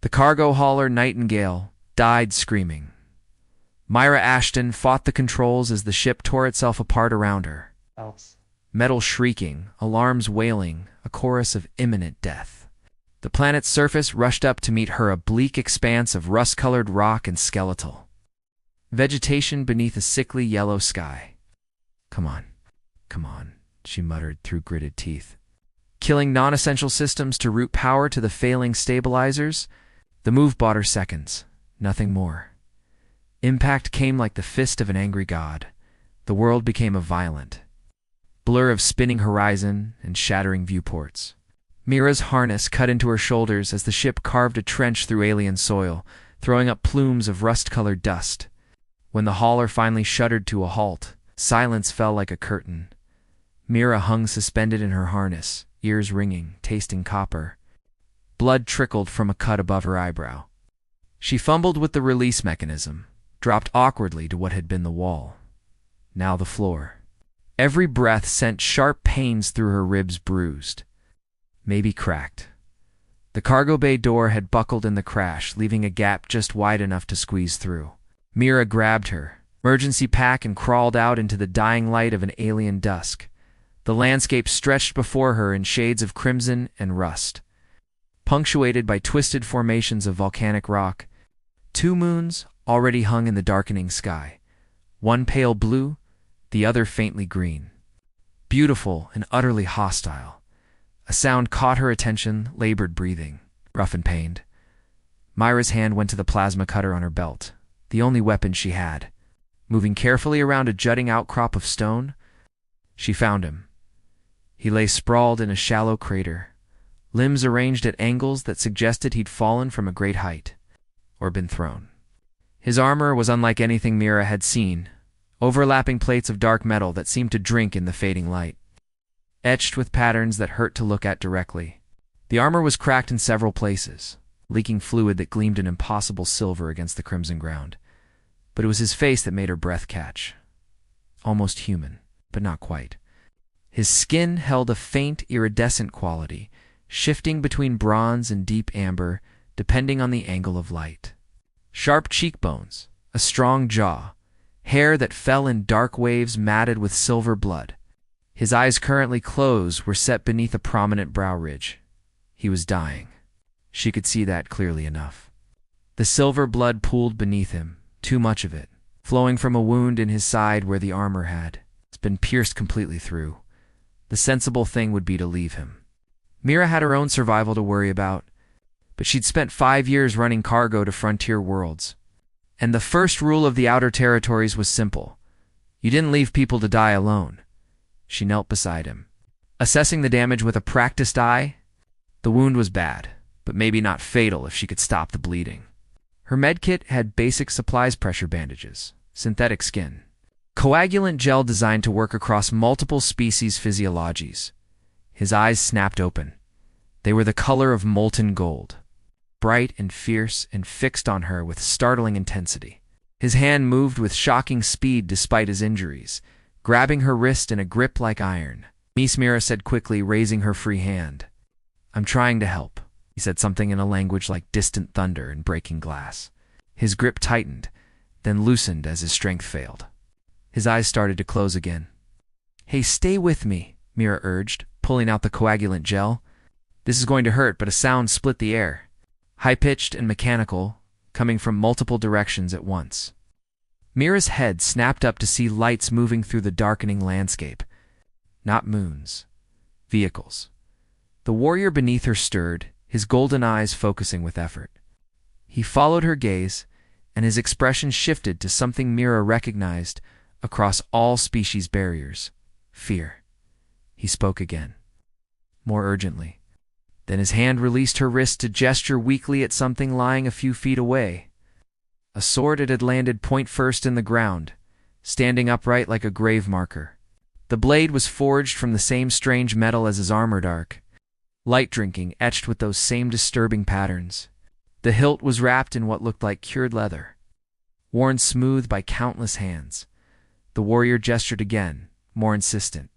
The cargo hauler Nightingale died screaming. Myra Ashton fought the controls as the ship tore itself apart around her. Metal shrieking, alarms wailing, a chorus of imminent death. The planet's surface rushed up to meet her, a bleak expanse of rust-colored rock and skeletal vegetation beneath a sickly yellow sky. Come on, she muttered through gritted teeth. Killing non-essential systems to route power to the failing stabilizers? The move bought her seconds, nothing more. Impact came like the fist of an angry god. The world became a violent blur of spinning horizon and shattering viewports. Mira's harness cut into her shoulders as the ship carved a trench through alien soil, throwing up plumes of rust-colored dust. When the hauler finally shuddered to a halt, silence fell like a curtain. Mira hung suspended in her harness, ears ringing, tasting copper. Blood trickled from a cut above her eyebrow. She fumbled with the release mechanism, dropped awkwardly to what had been the wall. Now the floor. Every breath sent sharp pains through her ribs, bruised, maybe cracked. The cargo bay door had buckled in the crash, leaving a gap just wide enough to squeeze through. Mira grabbed her emergency pack and crawled out into the dying light of an alien dusk. The landscape stretched before her in shades of crimson and rust, punctuated by twisted formations of volcanic rock. 2 moons already hung in the darkening sky, one pale blue, the other faintly green. Beautiful and utterly hostile. A sound caught her attention, labored breathing, rough and pained. Myra's hand went to the plasma cutter on her belt, the only weapon she had. Moving carefully around a jutting outcrop of stone, she found him. He lay sprawled in a shallow crater, limbs arranged at angles that suggested he'd fallen from a great height, or been thrown. His armor was unlike anything Mira had seen, overlapping plates of dark metal that seemed to drink in the fading light, etched with patterns that hurt to look at directly. The armor was cracked in several places, leaking fluid that gleamed an impossible silver against the crimson ground. But it was his face that made her breath catch. Almost human, but not quite. His skin held a faint, iridescent quality, shifting between bronze and deep amber, depending on the angle of light. Sharp cheekbones, a strong jaw, hair that fell in dark waves matted with silver blood. His eyes, currently closed, were set beneath a prominent brow ridge. He was dying. She could see that clearly enough. The silver blood pooled beneath him, too much of it, flowing from a wound in his side where the armor had. It's been pierced completely through. The sensible thing would be to leave him. Mira had her own survival to worry about, but she'd spent 5 years running cargo to frontier worlds. And the first rule of the Outer Territories was simple. You didn't leave people to die alone. She knelt beside him, assessing the damage with a practiced eye. The wound was bad, but maybe not fatal if she could stop the bleeding. Her medkit had basic supplies: pressure bandages, synthetic skin, coagulant gel designed to work across multiple species' physiologies. His eyes snapped open. They were the color of molten gold, bright and fierce and fixed on her with startling intensity. His hand moved with shocking speed despite his injuries, grabbing her wrist in a grip like iron. Miss Mira said quickly, raising her free hand. "I'm trying to help." He said something in a language like distant thunder and breaking glass. His grip tightened, then loosened as his strength failed. His eyes started to close again. "Hey, stay with me," Mira urged, pulling out the coagulant gel. "This is going to hurt," but a sound split the air, high-pitched and mechanical, coming from multiple directions at once. Mira's head snapped up to see lights moving through the darkening landscape. Not moons. Vehicles. The warrior beneath her stirred, his golden eyes focusing with effort. He followed her gaze, and his expression shifted to something Mira recognized across all species barriers: fear. He spoke again, more urgently. Then his hand released her wrist to gesture weakly at something lying a few feet away. A sword. It had landed point first in the ground, standing upright like a grave marker. The blade was forged from the same strange metal as his armor, dark, light-drinking, etched with those same disturbing patterns. The hilt was wrapped in what looked like cured leather, worn smooth by countless hands. The warrior gestured again, more insistent.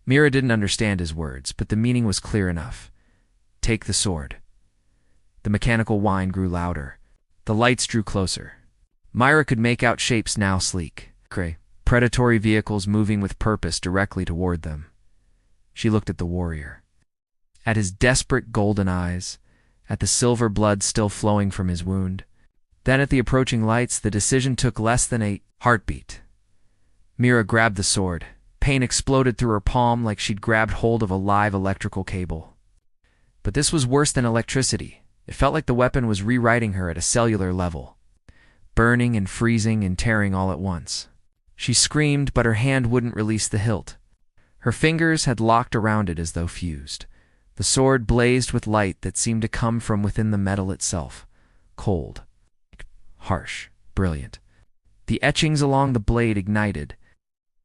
Mira didn't understand his words, but the meaning was clear enough. Take the sword. The mechanical whine grew louder. The lights drew closer. Myra could make out shapes now sleek, gray, predatory vehicles moving with purpose directly toward them. She looked at the warrior. At his desperate golden eyes, at the silver blood still flowing from his wound. Then at the approaching lights, the decision took less than a heartbeat. Myra grabbed the sword. Pain exploded through her palm like she'd grabbed hold of a live electrical cable. But this was worse than electricity. It felt like the weapon was rewriting her at a cellular level, burning and freezing and tearing all at once. She screamed, but her hand wouldn't release the hilt. Her fingers had locked around it as though fused. The sword blazed with light that seemed to come from within the metal itself, cold, harsh, brilliant. The etchings along the blade ignited,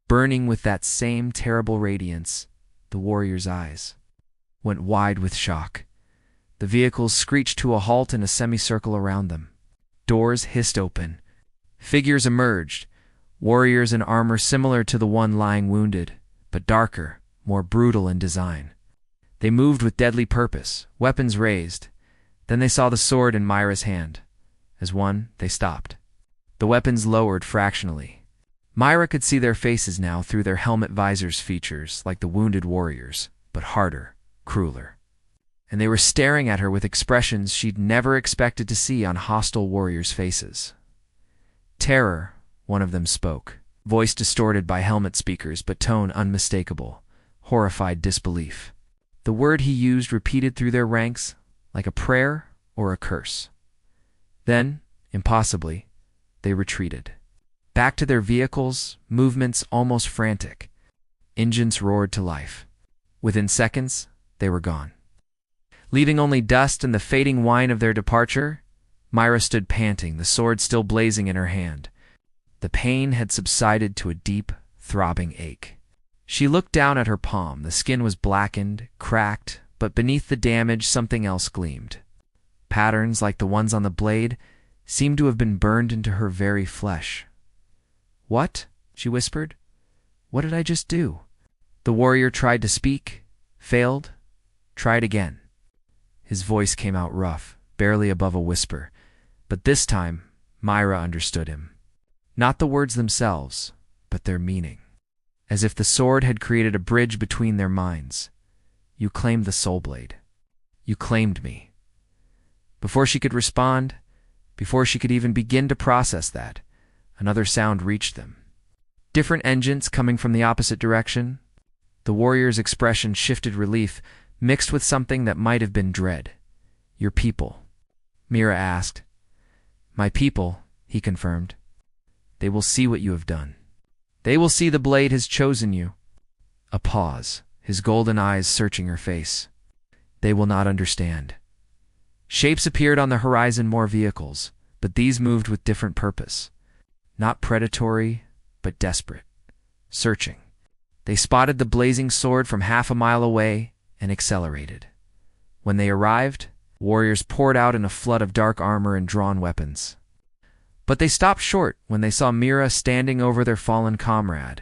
burning with that same terrible radiance. The warrior's eyes went wide with shock. The vehicles screeched to a halt in a semicircle around them. Doors hissed open. Figures emerged, warriors in armor similar to the one lying wounded, but darker, more brutal in design. They moved with deadly purpose, weapons raised. Then they saw the sword in Myra's hand. As one, they stopped. The weapons lowered fractionally. Myra could see their faces now through their helmet visors' features, like the wounded warriors, but harder, crueler. And they were staring at her with expressions she'd never expected to see on hostile warriors' faces. Terror, one of them spoke, voice distorted by helmet speakers but tone unmistakable, horrified disbelief. The word he used repeated through their ranks like a prayer or a curse. Then, impossibly, they retreated. Back to their vehicles, movements almost frantic. Engines roared to life. Within seconds, they were gone. Leaving only dust and the fading whine of their departure, Myra stood panting, the sword still blazing in her hand. The pain had subsided to a deep, throbbing ache. She looked down at her palm. The skin was blackened, cracked, but beneath the damage something else gleamed. Patterns like the ones on the blade seemed to have been burned into her very flesh. "What?" she whispered. "What did I just do?" The warrior tried to speak, failed, tried again. His voice came out rough, barely above a whisper, but this time Myra understood him. Not the words themselves, but their meaning. As if the sword had created a bridge between their minds. "You claimed the soul blade. You claimed me." Before she could respond, before she could even begin to process that, another sound reached them. Different engines coming from the opposite direction. The warrior's expression shifted relief, mixed with something that might have been dread. "Your people," Myra asked. "My people," he confirmed. "They will see what you have done. They will see the blade has chosen you." A pause, his golden eyes searching her face. "They will not understand." Shapes appeared on the horizon, more vehicles, but these moved with different purpose. Not predatory, but desperate, searching. They spotted the blazing sword from half a mile away and accelerated. When they arrived, warriors poured out in a flood of dark armor and drawn weapons. But they stopped short when they saw Myra standing over their fallen comrade,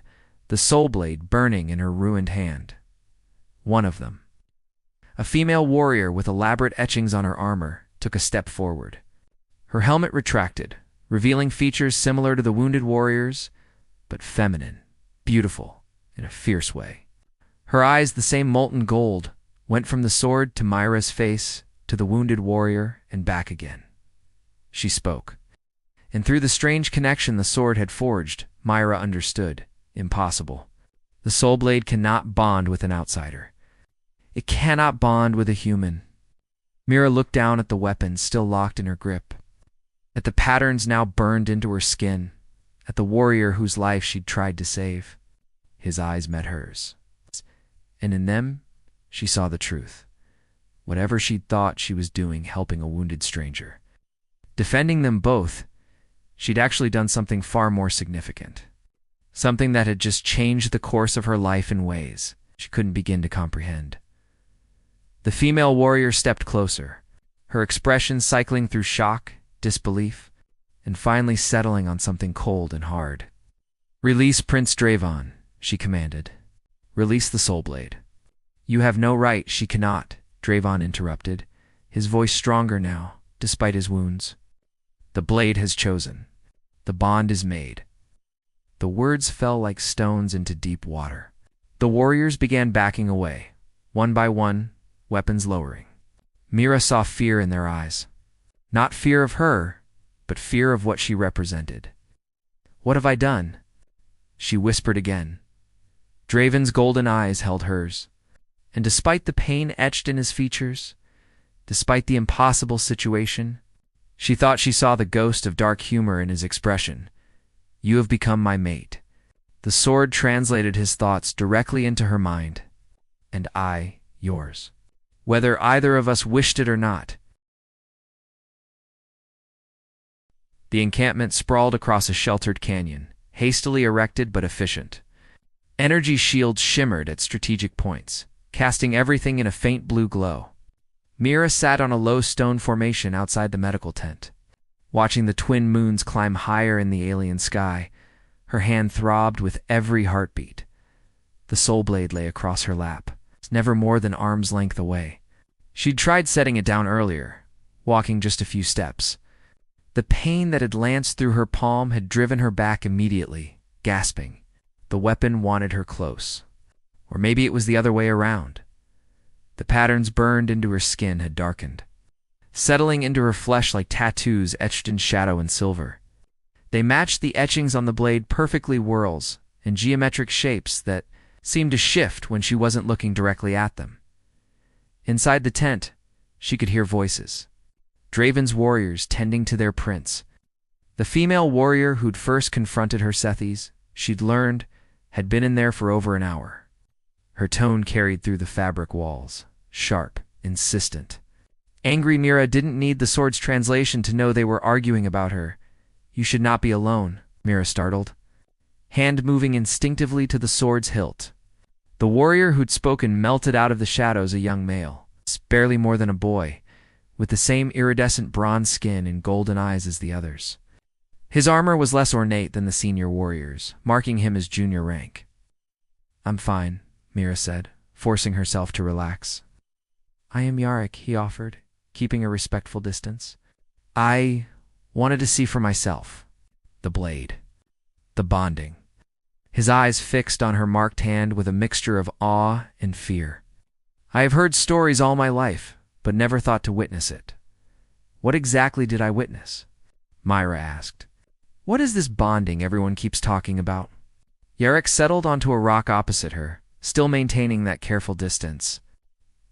the soul blade burning in her ruined hand. One of them, a female warrior with elaborate etchings on her armor, took a step forward. Her helmet retracted, revealing features similar to the wounded warriors, but feminine, beautiful, in a fierce way. Her eyes, the same molten gold, went from the sword to Myra's face, to the wounded warrior, and back again. She spoke. And through the strange connection the sword had forged, Myra understood. Impossible. The soul blade cannot bond with an outsider. It cannot bond with a human. Myra looked down at the weapon still locked in her grip, at the patterns now burned into her skin, at the warrior whose life she'd tried to save. His eyes met hers, and in them she saw the truth. Whatever she'd thought she was doing, helping a wounded stranger, defending them both, she'd actually done something far more significant. Something that had just changed the course of her life in ways she couldn't begin to comprehend. The female warrior stepped closer, her expression cycling through shock, disbelief, and finally settling on something cold and hard. "Release Prince Draven," she commanded. "Release the soul blade." "You have no right." "She cannot," Draven interrupted. his voice stronger now, despite his wounds. The blade has chosen. The bond is made. The words fell like stones into deep water. The warriors began backing away, one by one, weapons lowering. Mira saw fear in their eyes. Not fear of her, but fear of what she represented. "What have I done?" she whispered again. Draven's golden eyes held hers, and despite the pain etched in his features, despite the impossible situation, she thought she saw the ghost of dark humor in his expression. "You have become my mate." The sword translated his thoughts directly into her mind. "And I, yours. Whether either of us wished it or not." The encampment sprawled across a sheltered canyon, hastily erected but efficient. Energy shields shimmered at strategic points, casting everything in a faint blue glow. Mira sat on a low stone formation outside the medical tent. Watching the twin moons climb higher in the alien sky, her hand throbbed with every heartbeat. The soul blade lay across her lap, never more than arm's length away. She'd tried setting it down earlier, walking just a few steps. The pain that had lanced through her palm had driven her back immediately, gasping. The weapon wanted her close. Or maybe it was the other way around. The patterns burned into her skin had darkened, settling into her flesh like tattoos etched in shadow and silver. They matched the etchings on the blade perfectly, whorls and geometric shapes that seemed to shift when she wasn't looking directly at them. Inside the tent, she could hear voices. Draven's warriors tending to their prince. The female warrior who'd first confronted her Sethes, she'd learned, had been in there for over an hour. Her tone carried through the fabric walls, sharp, insistent. Angry Mira didn't need the sword's translation to know they were arguing about her. "You should not be alone," Mira startled, hand moving instinctively to the sword's hilt. The warrior who'd spoken melted out of the shadows, a young male, barely more than a boy, with the same iridescent bronze skin and golden eyes as the others. His armor was less ornate than the senior warriors, marking him as junior rank. "I'm fine," Mira said, forcing herself to relax. "I am Yarrick," he offered, keeping a respectful distance. "I wanted to see for myself. The blade. The bonding." His eyes fixed on her marked hand with a mixture of awe and fear. "I have heard stories all my life, but never thought to witness it." "What exactly did I witness?" Myra asked. "What is this bonding everyone keeps talking about?" Yarrick settled onto a rock opposite her, still maintaining that careful distance.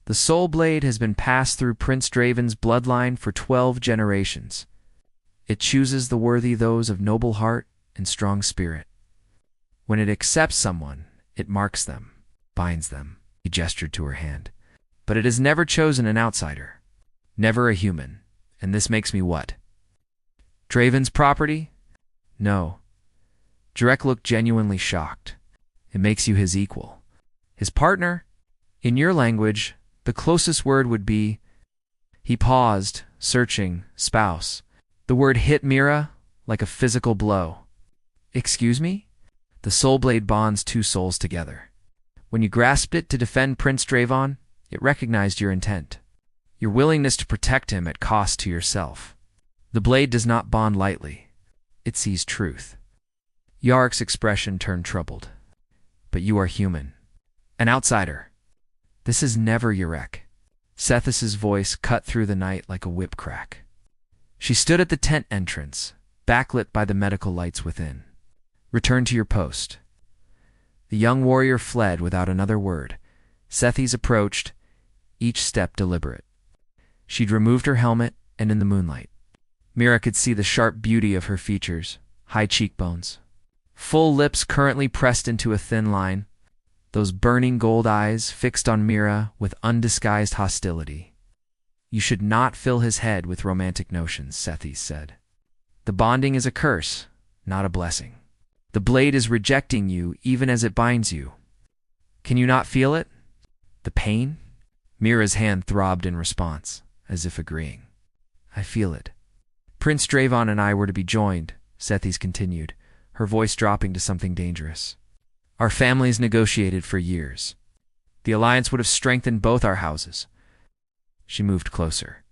"The soul blade has been passed through Prince Draven's bloodline for 12 generations. It chooses the worthy, those of noble heart and strong spirit. When it accepts someone, it marks them, binds them." He gestured to her hand. "But it has never chosen an outsider. Never a human. And this makes me what? Draven's property? No." Jarek looked genuinely shocked. "It makes you his equal. His partner? In your language, the closest word would be—" He paused, searching, "spouse." The word hit Mira like a physical blow. "Excuse me?" "The soul blade bonds two souls together. When you grasped it to defend Prince Draven, it recognized your intent, your willingness to protect him at cost to yourself. The blade does not bond lightly. It sees truth." Yarrick's expression turned troubled. "But you are human. An outsider. This is never Yarrick." Sethes's voice cut through the night like a whip crack. She stood at the tent entrance, backlit by the medical lights within. "Return to your post." The young warrior fled without another word. Sethes approached, each step deliberate. She'd removed her helmet, and in the moonlight, Mira could see the sharp beauty of her features, high cheekbones, full lips currently pressed into a thin line, those burning gold eyes fixed on Mira with undisguised hostility. "You should not fill his head with romantic notions," Sethes said. "The bonding is a curse, not a blessing. The blade is rejecting you even as it binds you. Can you not feel it? The pain?" Mira's hand throbbed in response, as if agreeing. "I feel it." "Prince Draven and I were to be joined," Sethes continued, her voice dropping to something dangerous. "Our families negotiated for years. The alliance would have strengthened both our houses." She moved closer.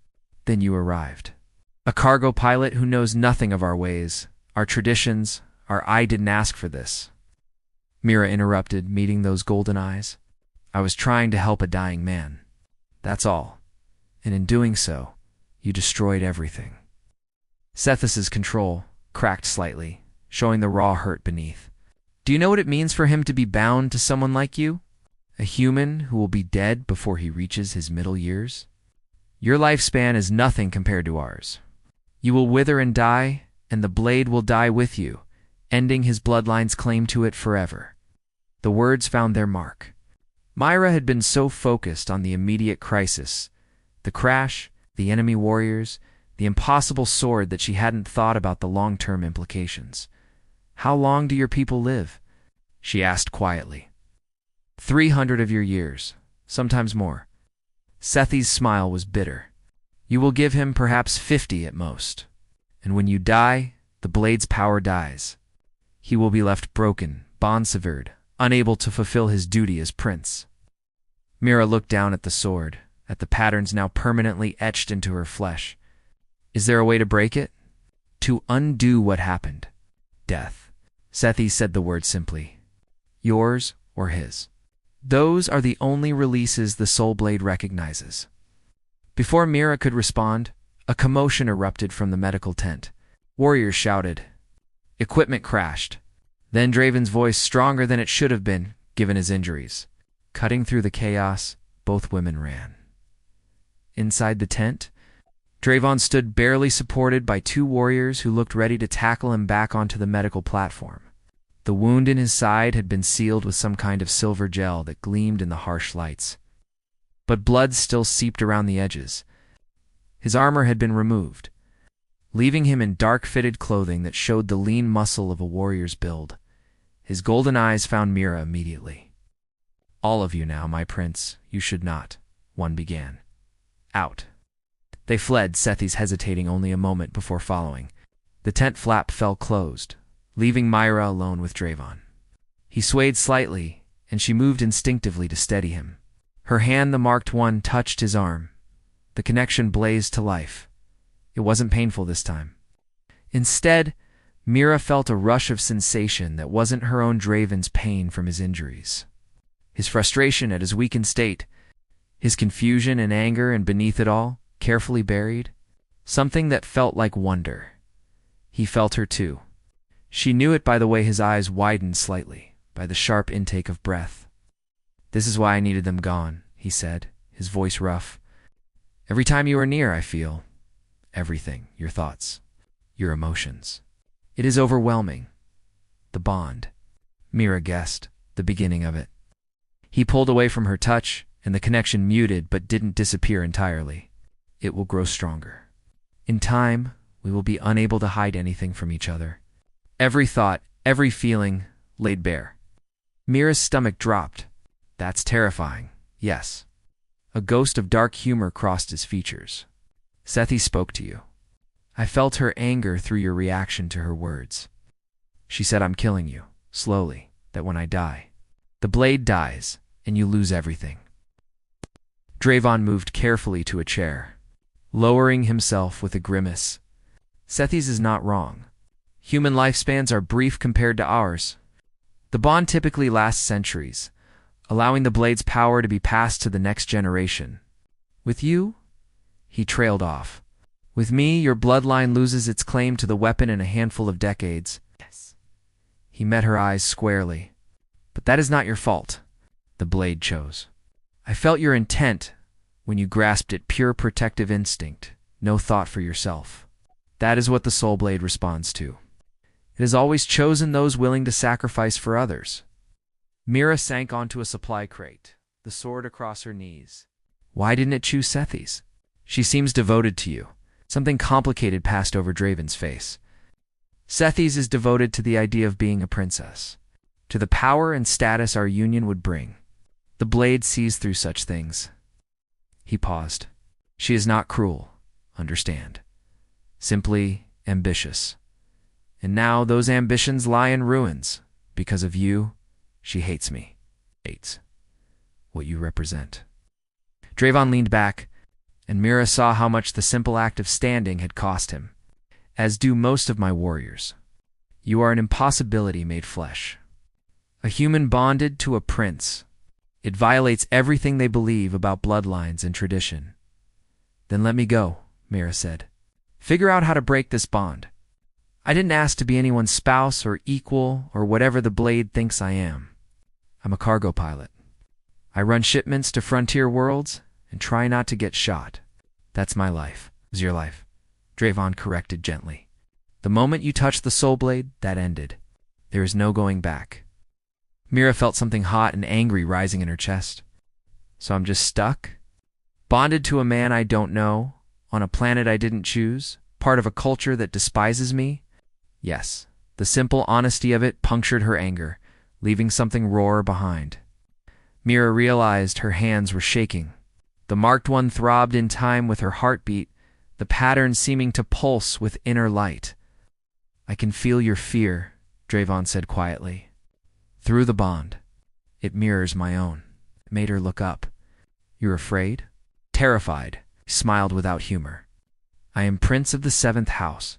Then you arrived. A cargo pilot who knows nothing of our ways, our traditions, our "I didn't ask for this." Mira interrupted, meeting those golden eyes. "I was trying to help a dying man. That's all. And in doing so, you destroyed everything." Sethas's control cracked slightly, showing the raw hurt beneath. "Do you know what it means for him to be bound to someone like you? A human who will be dead before he reaches his middle years? Your lifespan is nothing compared to ours. You will wither and die, and the blade will die with you, ending his bloodline's claim to it forever." The words found their mark. Myra had been so focused on the immediate crisis, the crash, the enemy warriors, the impossible sword, that she hadn't thought about the long-term implications. "How long do your people live?" she asked quietly. 300 of your years, sometimes more." Sethi's smile was bitter. "You will give him perhaps 50 at most. And when you die, the blade's power dies. He will be left broken, bond-severed, unable to fulfill his duty as prince." Mira looked down at the sword, at the patterns now permanently etched into her flesh. "Is there a way to break it? To undo what happened?" "Death." Sethi said the word simply. "Yours or his. Those are the only releases the soul blade recognizes." Before Mira could respond, a commotion erupted from the medical tent. Warriors shouted. Equipment crashed. Then Draven's voice, stronger than it should have been, given his injuries. Cutting through the chaos, both women ran. Inside the tent, Draven stood barely supported by two warriors who looked ready to tackle him back onto the medical platform. The wound in his side had been sealed with some kind of silver gel that gleamed in the harsh lights. But blood still seeped around the edges. His armor had been removed, leaving him in dark-fitted clothing that showed the lean muscle of a warrior's build. His golden eyes found Mira immediately. "All of you now, my prince, you should not," one began. "Out." They fled, Sethi's hesitating only a moment before following. The tent flap fell closed, leaving Myra alone with Draven. He swayed slightly, and she moved instinctively to steady him. Her hand, the marked one, touched his arm. The connection blazed to life. It wasn't painful this time. Instead, Mira felt a rush of sensation that wasn't her own. Draven's pain from his injuries, his frustration at his weakened state, his confusion and anger, and beneath it all, carefully buried, something that felt like wonder. He felt her too. She knew it by the way his eyes widened slightly, by the sharp intake of breath. "This is why I needed them gone," he said, his voice rough. "Every time you are near, I feel everything, your thoughts, your emotions. It is overwhelming. The bond." Mira guessed, the beginning of it. He pulled away from her touch, and the connection muted but didn't disappear entirely. "It will grow stronger. In time, we will be unable to hide anything from each other. Every thought, every feeling, laid bare." Mira's stomach dropped. "That's terrifying, yes." A ghost of dark humor crossed his features. "Sethi spoke to you. I felt her anger through your reaction to her words. She said I'm killing you, slowly, that when I die, the blade dies, and you lose everything." Draven moved carefully to a chair, lowering himself with a grimace. "Sethi's is not wrong. Human lifespans are brief compared to ours. The bond typically lasts centuries, allowing the blade's power to be passed to the next generation. With you?" He trailed off. "With me, your bloodline loses its claim to the weapon in a handful of decades." "Yes." He met her eyes squarely. "But that is not your fault." The blade chose. "I felt your intent when you grasped it, pure protective instinct, no thought for yourself. That is what the soul blade responds to. It has always chosen those willing to sacrifice for others." Mira sank onto a supply crate, the sword across her knees. "Why didn't it choose Sethi's? She seems devoted to you." Something complicated passed over Draven's face. "Sethi's is devoted to the idea of being a princess, to the power and status our union would bring. The blade sees through such things." He paused. "She is not cruel, understand. Simply ambitious. And now those ambitions lie in ruins. Because of you, she hates me. Hates what you represent." Draven leaned back, and Mira saw how much the simple act of standing had cost him, as do most of my warriors. You are an impossibility made flesh. A human bonded to a prince. It violates everything they believe about bloodlines and tradition. Then let me go, Mira said. Figure out how to break this bond. I didn't ask to be anyone's spouse or equal or whatever the blade thinks I am. I'm a cargo pilot. I run shipments to frontier worlds and try not to get shot. That's my life. Is your life? Draven corrected gently. The moment you touched the soul blade, that ended. There is no going back. Mira felt something hot and angry rising in her chest. So I'm just stuck? Bonded to a man I don't know, on a planet I didn't choose, part of a culture that despises me? Yes, the simple honesty of it punctured her anger, leaving something raw behind. Mira realized her hands were shaking. The marked one throbbed in time with her heartbeat, the pattern seeming to pulse with inner light. I can feel your fear, Draven said quietly. Through the bond. It mirrors my own. It made her look up. You're afraid? Terrified. He smiled without humor. I am Prince of the 7th House,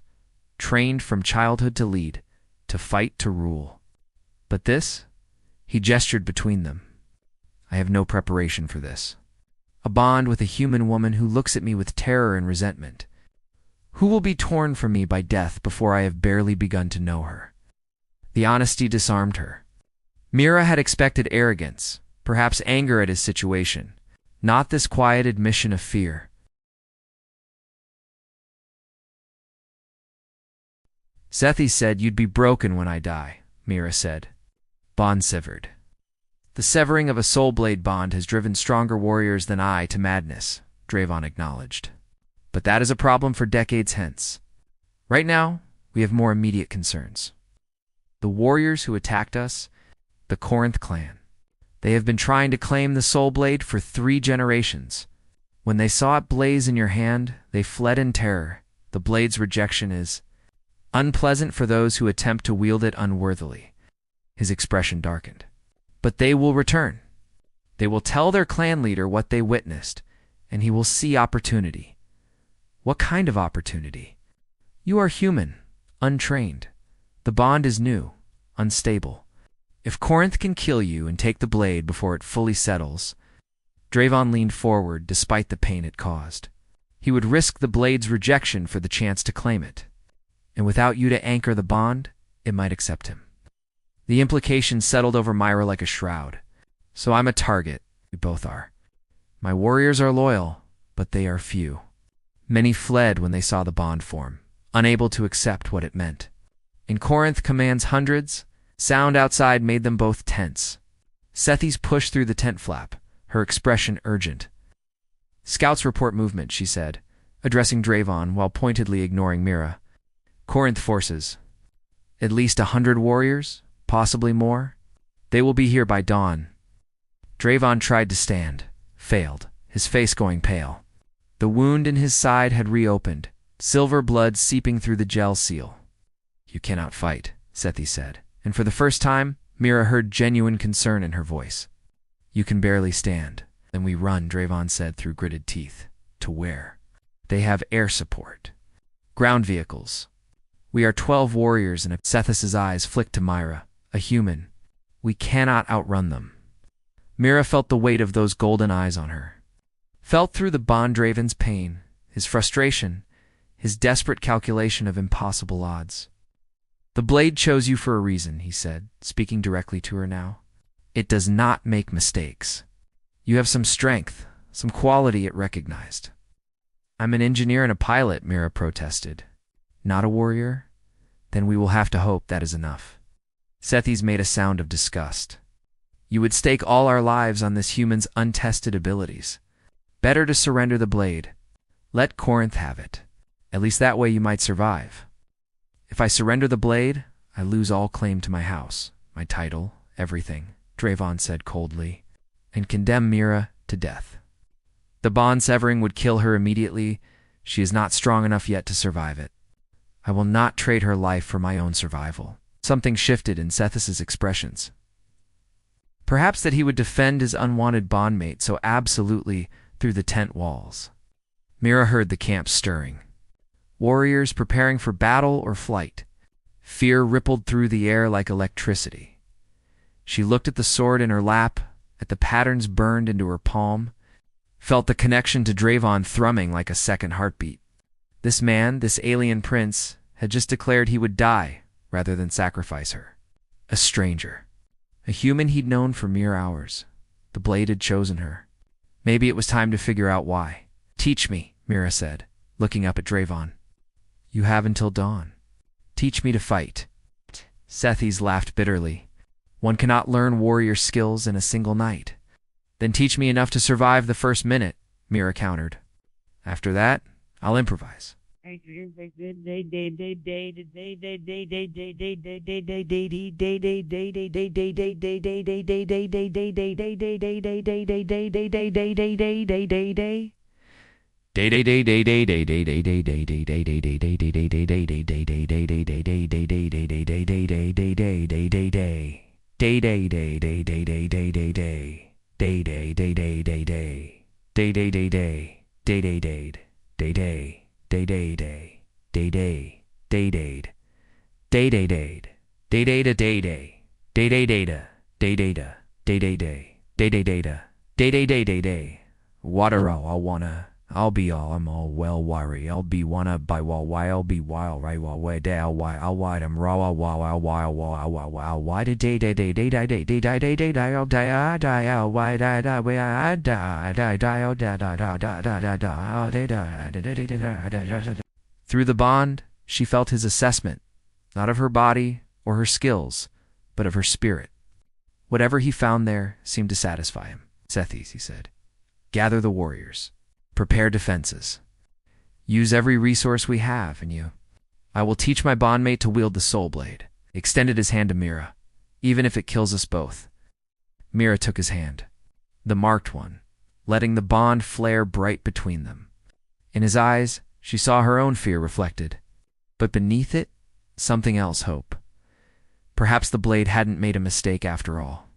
trained from childhood to lead, to fight to rule. But this? He gestured between them. I have no preparation for this. A bond with a human woman who looks at me with terror and resentment. Who will be torn from me by death before I have barely begun to know her? The honesty disarmed her. Mira had expected arrogance, perhaps anger at his situation, not this quiet admission of fear. Sethi said you'd be broken when I die, Mira said. Bond severed. The severing of a soul blade bond has driven stronger warriors than I to madness, Draven acknowledged. But that is a problem for decades hence. Right now, we have more immediate concerns. The warriors who attacked us, the Corinth clan. They have been trying to claim the soul blade for 3 generations. When they saw it blaze in your hand, they fled in terror. The blade's rejection is unpleasant for those who attempt to wield it unworthily. His expression darkened. But they will return. They will tell their clan leader what they witnessed, and he will see opportunity. What kind of opportunity? You are human, untrained. The bond is new, unstable. If Corinth can kill you and take the blade before it fully settles, Draven leaned forward despite the pain it caused. He would risk the blade's rejection for the chance to claim it. And without you to anchor the bond, it might accept him. The implication settled over Myra like a shroud. So I'm a target. We both are. My warriors are loyal, but they are few. Many fled when they saw the bond form, unable to accept what it meant. In Corinth commands hundreds. Sound outside made them both tense. Sethi's pushed through the tent flap, her expression urgent. Scouts report movement, she said, addressing Draven while pointedly ignoring Mira. Corinth forces. At least 100 warriors, possibly more. They will be here by dawn. Draven tried to stand, failed, his face going pale. The wound in his side had reopened, silver blood seeping through the gel seal. You cannot fight, Sethi said. And for the first time, Mira heard genuine concern in her voice. You can barely stand. Then we run, Draven said through gritted teeth. To where? They have air support. Ground vehicles. We are 12 warriors, and Sethis' eyes flicked to Myra, a human. We cannot outrun them. Mira felt the weight of those golden eyes on her. Felt through the bond Draven's pain, his frustration, his desperate calculation of impossible odds. The blade chose you for a reason, he said, speaking directly to her now. It does not make mistakes. You have some strength, some quality it recognized. I'm an engineer and a pilot, Mira protested. Not a warrior? Then we will have to hope that is enough. Sethi's made a sound of disgust. You would stake all our lives on this human's untested abilities. Better to surrender the blade. Let Corinth have it. At least that way you might survive. If I surrender the blade, I lose all claim to my house, my title, everything, Draven said coldly, and condemn Mira to death. The bond severing would kill her immediately. She is not strong enough yet to survive it. I will not trade her life for my own survival. Something shifted in Sethis' expressions. Perhaps that he would defend his unwanted bondmate so absolutely through the tent walls. Mira heard the camp stirring. Warriors preparing for battle or flight. Fear rippled through the air like electricity. She looked at the sword in her lap, at the patterns burned into her palm, felt the connection to Draven thrumming like a second heartbeat. This man, this alien prince, had just declared he would die rather than sacrifice her. A stranger. A human he'd known for mere hours. The blade had chosen her. Maybe it was time to figure out why. "Teach me," Mira said, looking up at Draven. "You have until dawn. Teach me to fight." Sethes laughed bitterly. "One cannot learn warrior skills in a single night." "Then teach me enough to survive the first minute," Mira countered. "After that, I'll improvise." I'll be all, I'm all well worry. I'll be wanna by wall why I'll be wild right wall way down why I'll wide I'm raw why did day I'll die I'll why die way I die. Through the bond, she felt his assessment, not of her body or her skills, but of her spirit. Whatever he found there seemed to satisfy him. "Sethes," he said, "gather the warriors. Prepare defenses. Use every resource we have, and I will teach my bondmate to wield the soul blade." He extended his hand to Mira. "Even if it kills us both." Mira took his hand, the marked one, letting the bond flare bright between them. In his eyes, she saw her own fear reflected, but beneath it, something else: hope. Perhaps the blade hadn't made a mistake after all.